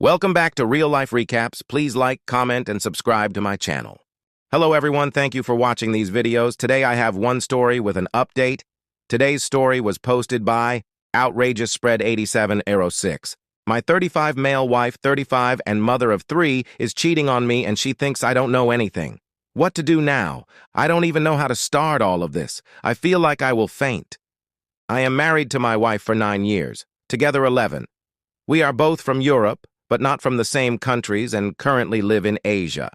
Welcome back to Real Life Recaps. Please like, comment, and subscribe to my channel. Hello everyone, thank you for watching these videos. Today I have one story with an update. Today's story was posted by Outrageous Spread 87 Arrow 6. My 35 male wife, 35 and mother of 3, is cheating on me and she thinks I don't know anything. What to do now? I don't even know how to start all of this. I feel like I will faint. I am married to my wife for 9 years, together 11. We are both from Europe, but not from the same countries, and currently live in Asia.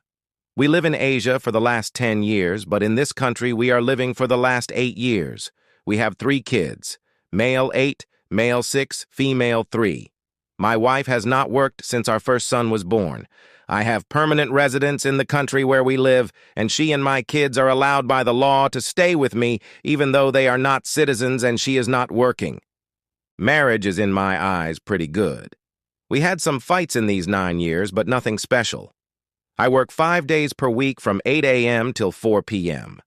We live in Asia for the last 10 years, but in this country we are living for the last 8 years. We have 3 kids, male 8, male 6, female 3. My wife has not worked since our first son was born. I have permanent residence in the country where we live, and she and my kids are allowed by the law to stay with me even though they are not citizens and she is not working. Marriage is, in my eyes, pretty good. We had some fights in these 9 years, but nothing special. I work 5 days per week from 8 a.m. till 4 p.m.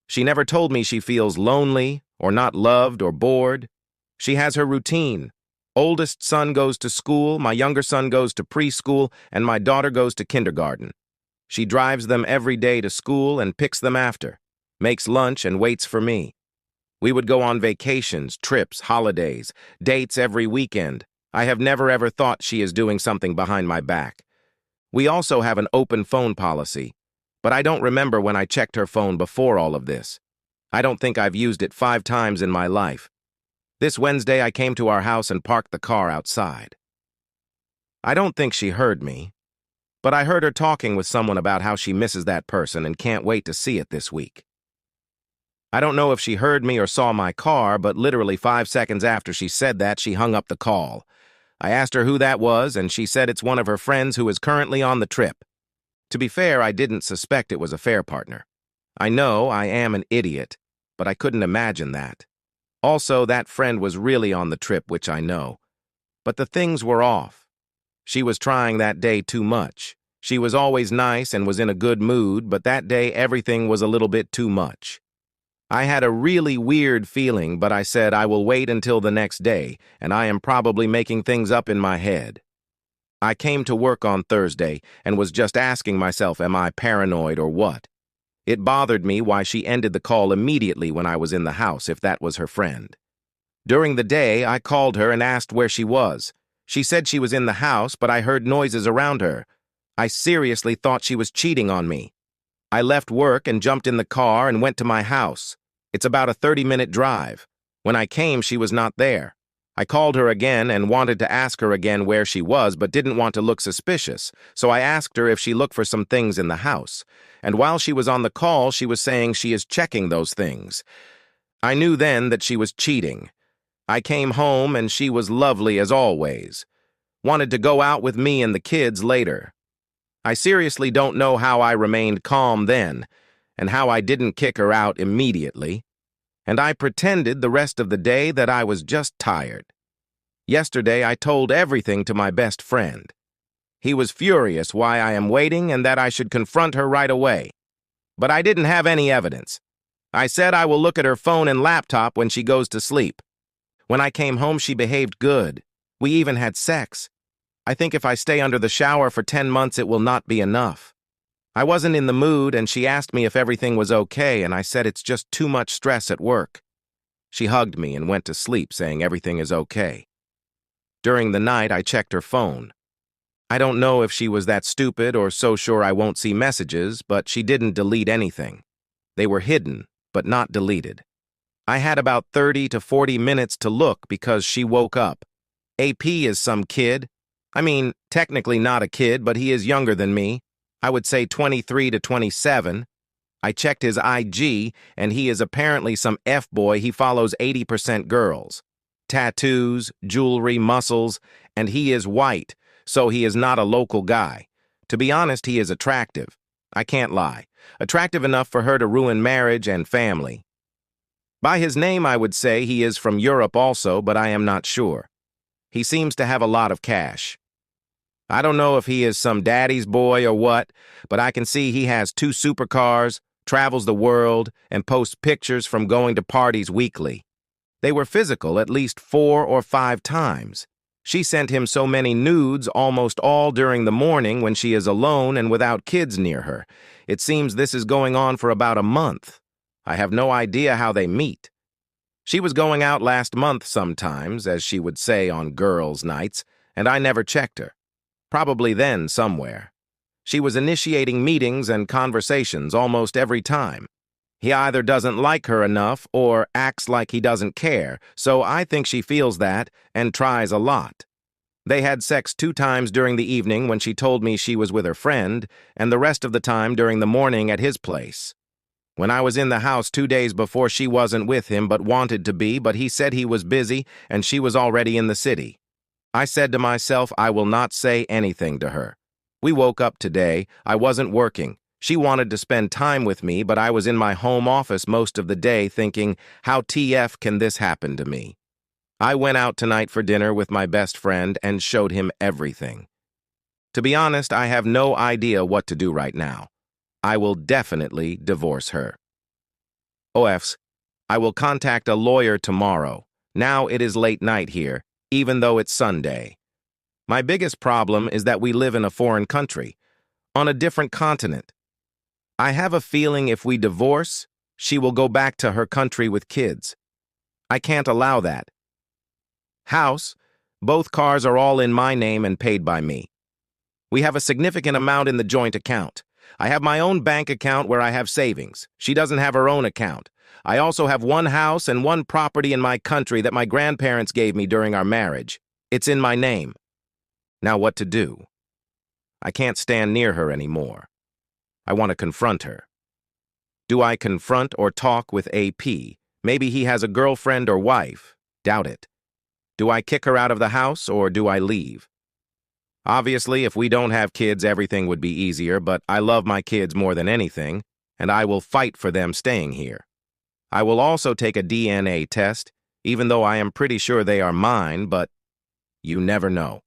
She never told me she feels lonely or not loved or bored. She has her routine. Oldest son goes to school, my younger son goes to preschool, and my daughter goes to kindergarten. She drives them every day to school and picks them after, makes lunch and waits for me. We would go on vacations, trips, holidays, dates every weekend. I have never ever thought she is doing something behind my back. We also have an open phone policy, but I don't remember when I checked her phone before all of this. I don't think I've used it 5 times in my life. This Wednesday I came to our house and parked the car outside. I don't think she heard me, but I heard her talking with someone about how she misses that person and can't wait to see it this week. I don't know if she heard me or saw my car, but literally 5 seconds after she said that, she hung up the call. I asked her who that was, and she said it's one of her friends who is currently on the trip. To be fair, I didn't suspect it was a fair partner. I know I am an idiot, but I couldn't imagine that. Also, that friend was really on the trip, which I know. But the things were off. She was trying that day too much. She was always nice and was in a good mood, but that day everything was a little bit too much. I had a really weird feeling, but I said I will wait until the next day, and I am probably making things up in my head. I came to work on Thursday and was just asking myself, am I paranoid or what? It bothered me why she ended the call immediately when I was in the house, if that was her friend. During the day, I called her and asked where she was. She said she was in the house, but I heard noises around her. I seriously thought she was cheating on me. I left work and jumped in the car and went to my house. It's about a 30-minute drive. When I came, she was not there. I called her again and wanted to ask her again where she was, but didn't want to look suspicious, so I asked her if she looked for some things in the house. And while she was on the call, she was saying she is checking those things. I knew then that she was cheating. I came home and she was lovely as always. Wanted to go out with me and the kids later. I seriously don't know how I remained calm then, and how I didn't kick her out immediately, and I pretended the rest of the day that I was just tired. Yesterday I told everything to my best friend. He was furious why I am waiting and that I should confront her right away. But I didn't have any evidence. I said I will look at her phone and laptop when she goes to sleep. When I came home, she behaved good. We even had sex. I think if I stay under the shower for 10 months, it will not be enough. I wasn't in the mood, and she asked me if everything was okay, and I said it's just too much stress at work. She hugged me and went to sleep, saying everything is okay. During the night, I checked her phone. I don't know if she was that stupid or so sure I won't see messages, but she didn't delete anything. They were hidden, but not deleted. I had about 30 to 40 minutes to look because she woke up. AP is some kid. I mean, technically not a kid, but he is younger than me. I would say 23 to 27. I checked his IG, and he is apparently some F-boy. He follows 80% girls. Tattoos, jewelry, muscles, and he is white, so he is not a local guy. To be honest, he is attractive. I can't lie. Attractive enough for her to ruin marriage and family. By his name, I would say he is from Europe also, but I am not sure. He seems to have a lot of cash. I don't know if he is some daddy's boy or what, but I can see he has 2 supercars, travels the world, and posts pictures from going to parties weekly. They were physical at least 4 or 5 times. She sent him so many nudes almost all during the morning when she is alone and without kids near her. It seems this is going on for about a month. I have no idea how they meet. She was going out last month sometimes, as she would say on girls' nights, and I never checked her. Probably then somewhere. She was initiating meetings and conversations almost every time. He either doesn't like her enough or acts like he doesn't care, so I think she feels that and tries a lot. They had sex 2 times during the evening when she told me she was with her friend, and the rest of the time during the morning at his place. When I was in the house 2 days before, she wasn't with him but wanted to be, but he said he was busy and she was already in the city. I said to myself I will not say anything to her. We woke up today. I wasn't working. She wanted to spend time with me, but I was in my home office most of the day thinking, how TF can this happen to me? I went out tonight for dinner with my best friend and showed him everything. To be honest, I have no idea what to do right now. I will definitely divorce her. OFs, I will contact a lawyer tomorrow. Now it is late night here, even though it's Sunday. My biggest problem is that we live in a foreign country, on a different continent. I have a feeling if we divorce, she will go back to her country with kids. I can't allow that. House, both cars are all in my name and paid by me. We have a significant amount in the joint account. I have my own bank account where I have savings. She doesn't have her own account. I also have 1 house and 1 property in my country that my grandparents gave me during our marriage. It's in my name. Now what to do? I can't stand near her anymore. I want to confront her. Do I confront or talk with AP? Maybe he has a girlfriend or wife. Doubt it. Do I kick her out of the house or do I leave? Obviously, if we don't have kids, everything would be easier, but I love my kids more than anything, and I will fight for them staying here. I will also take a DNA test, even though I am pretty sure they are mine, but you never know.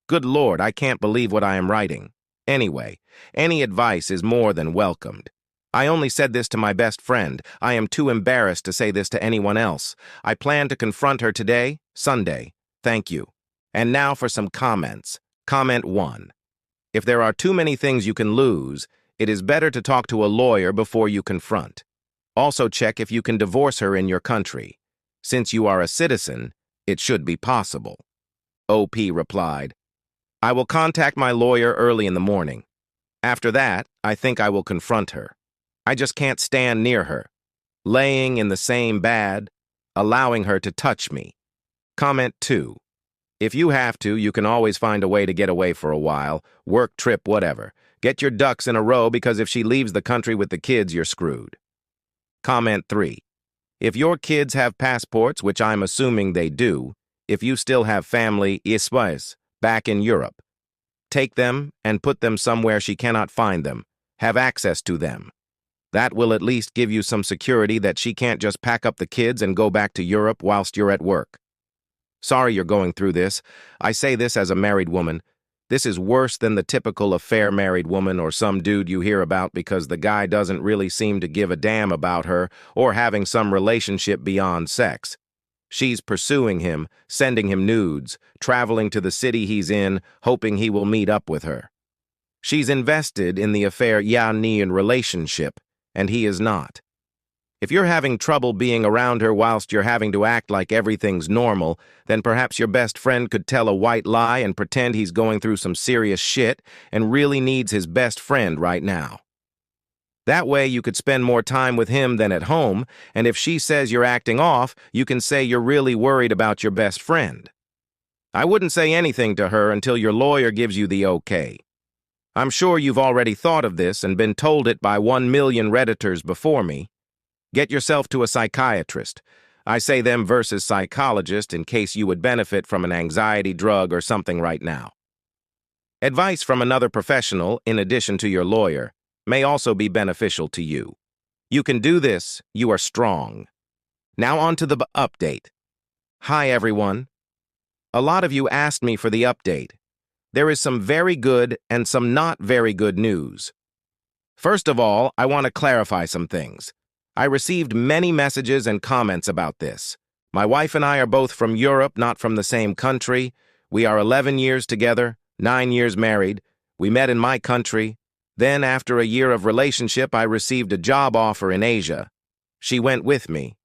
Good Lord, I can't believe what I am writing. Anyway, any advice is more than welcomed. I only said this to my best friend. I am too embarrassed to say this to anyone else. I plan to confront her today, Sunday. Thank you. And now for some comments. Comment 1. If there are too many things you can lose, it is better to talk to a lawyer before you confront. Also check if you can divorce her in your country. Since you are a citizen, it should be possible. OP replied, I will contact my lawyer early in the morning. After that, I think I will confront her. I just can't stand near her. Laying in the same bed, allowing her to touch me. Comment 2. If you have to, you can always find a way to get away for a while, work, trip, whatever. Get your ducks in a row because if she leaves the country with the kids, you're screwed. Comment 3. If your kids have passports, which I'm assuming they do, if you still have family, back in Europe, take them and put them somewhere she cannot find them. Have access to them. That will at least give you some security that she can't just pack up the kids and go back to Europe whilst you're at work. Sorry you're going through this. I say this as a married woman. This is worse than the typical affair married woman or some dude you hear about because the guy doesn't really seem to give a damn about her or having some relationship beyond sex. She's pursuing him, sending him nudes, traveling to the city he's in, hoping he will meet up with her. She's invested in the affair Yan relationship, and he is not. If you're having trouble being around her whilst you're having to act like everything's normal, then perhaps your best friend could tell a white lie and pretend he's going through some serious shit and really needs his best friend right now. That way you could spend more time with him than at home, and if she says you're acting off, you can say you're really worried about your best friend. I wouldn't say anything to her until your lawyer gives you the okay. I'm sure you've already thought of this and been told it by 1 million Redditors before me. Get yourself to a psychiatrist. I say them versus psychologist in case you would benefit from an anxiety drug or something right now. Advice from another professional, in addition to your lawyer, may also be beneficial to you. You can do this. You are strong. Now on to the update. Hi, everyone. A lot of you asked me for the update. There is some very good and some not very good news. First of all, I want to clarify some things. I received many messages and comments about this. My wife and I are both from Europe, not from the same country. We are 11 years together, 9 years married. We met in my country. Then, after a year of relationship, I received a job offer in Asia. She went with me.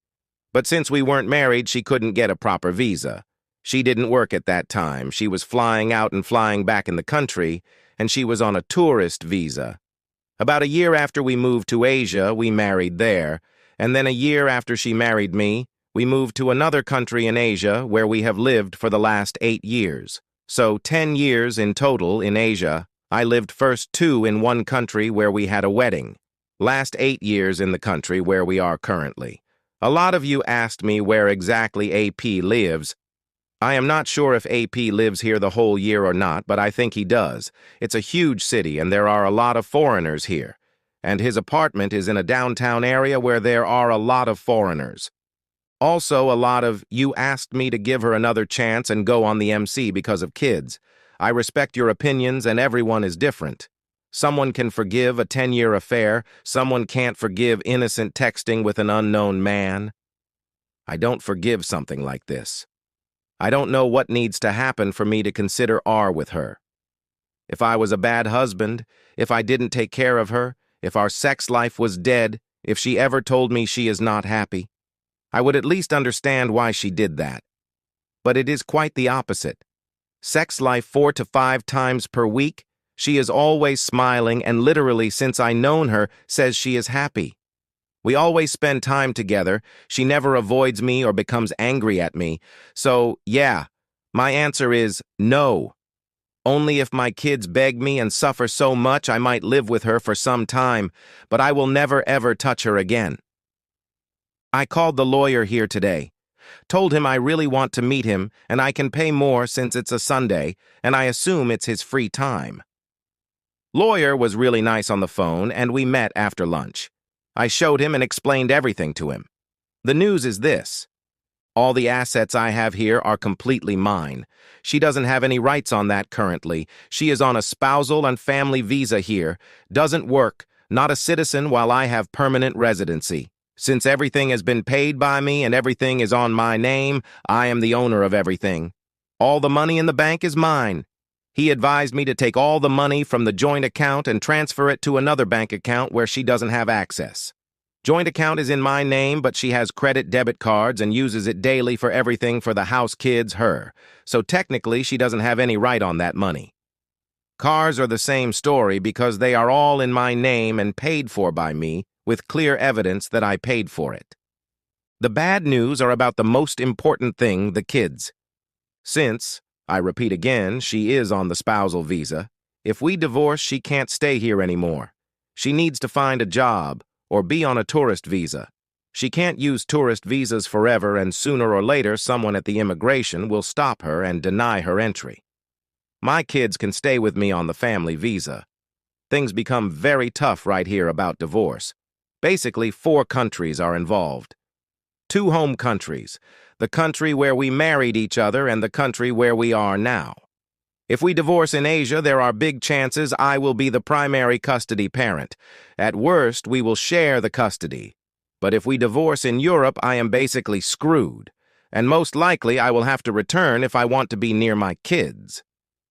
But since we weren't married, she couldn't get a proper visa. She didn't work at that time. She was flying out and flying back in the country, and she was on a tourist visa. About a year after we moved to Asia, we married there, and then a year after she married me, we moved to another country in Asia where we have lived for the last 8 years. So 10 years in total in Asia. I lived first 2 in one country where we had a wedding. Last 8 years in the country where we are currently. A lot of you asked me where exactly AP lives. I am not sure if AP lives here the whole year or not, but I think he does. It's a huge city and there are a lot of foreigners here. And his apartment is in a downtown area where there are a lot of foreigners. Also, a lot of you asked me to give her another chance and go on the MC because of kids. I respect your opinions and everyone is different. Someone can forgive a 10-year affair. Someone can't forgive innocent texting with an unknown man. I don't forgive something like this. I don't know what needs to happen for me to consider R with her. If I was a bad husband, if I didn't take care of her, if our sex life was dead, if she ever told me she is not happy, I would at least understand why she did that. But it is quite the opposite. Sex life 4 to 5 times per week, she is always smiling and literally since I known her says she is happy. We always spend time together. She never avoids me or becomes angry at me. So, yeah, my answer is no. Only if my kids beg me and suffer so much I might live with her for some time, but I will never ever touch her again. I called the lawyer here today. Told him I really want to meet him and I can pay more since it's a Sunday and I assume it's his free time. Lawyer was really nice on the phone and we met after lunch. I showed him and explained everything to him. The news is this. All the assets I have here are completely mine. She doesn't have any rights on that currently. She is on a spousal and family visa here, doesn't work, not a citizen while I have permanent residency. Since everything has been paid by me and everything is on my name, I am the owner of everything. All the money in the bank is mine. He advised me to take all the money from the joint account and transfer it to another bank account where she doesn't have access. Joint account is in my name, but she has credit debit cards and uses it daily for everything for the house, kids, her. So technically, she doesn't have any right on that money. Cars are the same story because they are all in my name and paid for by me, with clear evidence that I paid for it. The bad news are about the most important thing, the kids. Since, I repeat again, she is on the spousal visa, if we divorce, she can't stay here anymore. She needs to find a job or be on a tourist visa. She can't use tourist visas forever and sooner or later someone at the immigration will stop her and deny her entry. My kids can stay with me on the family visa. Things become very tough right here about divorce. Basically, 4 countries are involved. 2 home countries, the country where we married each other and the country where we are now. If we divorce in Asia, there are big chances I will be the primary custody parent. At worst, we will share the custody. But if we divorce in Europe, I am basically screwed. And most likely, I will have to return if I want to be near my kids.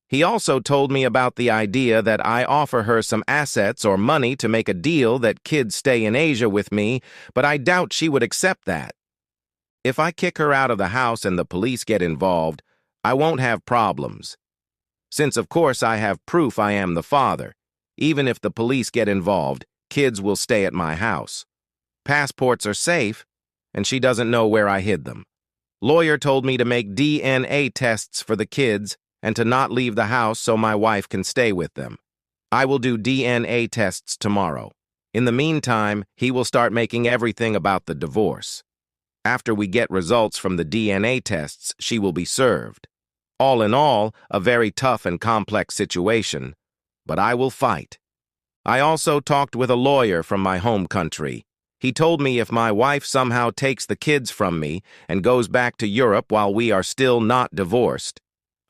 He also told me about the idea that I offer her some assets or money to make a deal that kids stay in Asia with me, but I doubt she would accept that. If I kick her out of the house and the police get involved, I won't have problems. Since, of course, I have proof I am the father. Even if the police get involved, kids will stay at my house. Passports are safe, and she doesn't know where I hid them. Lawyer told me to make DNA tests for the kids and to not leave the house so my wife can stay with them. I will do DNA tests tomorrow. In the meantime, he will start making everything about the divorce. After we get results from the DNA tests, she will be served. All in all, a very tough and complex situation, but I will fight. I also talked with a lawyer from my home country. He told me if my wife somehow takes the kids from me and goes back to Europe while we are still not divorced,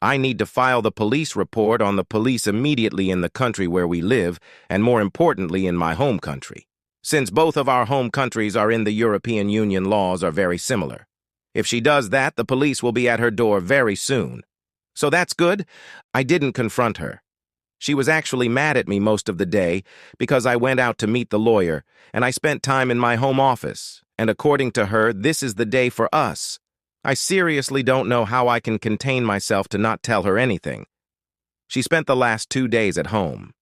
I need to file the police report on the police immediately in the country where we live, and more importantly in my home country. Since both of our home countries are in the European Union, laws are very similar. If she does that, the police will be at her door very soon. So that's good. I didn't confront her. She was actually mad at me most of the day because I went out to meet the lawyer, and I spent time in my home office, and according to her, this is the day for us. I seriously don't know how I can contain myself to not tell her anything. She spent the last 2 days at home.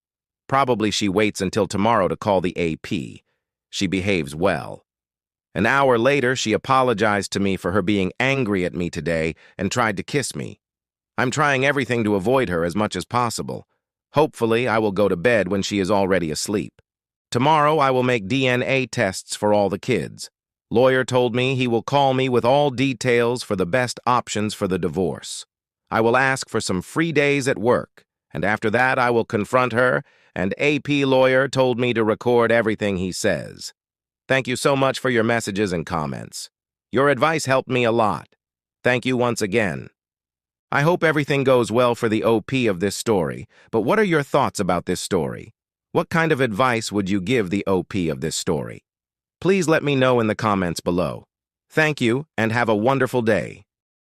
Probably she waits until tomorrow to call the AP. She behaves well. An hour later, she apologized to me for her being angry at me today and tried to kiss me. I'm trying everything to avoid her as much as possible. Hopefully, I will go to bed when she is already asleep. Tomorrow, I will make DNA tests for all the kids. Lawyer told me he will call me with all details for the best options for the divorce. I will ask for some free days at work, and after that, I will confront her, and AP lawyer told me to record everything he says. Thank you so much for your messages and comments. Your advice helped me a lot. Thank you once again. I hope everything goes well for the OP of this story, but what are your thoughts about this story? What kind of advice would you give the OP of this story? Please let me know in the comments below. Thank you, and have a wonderful day.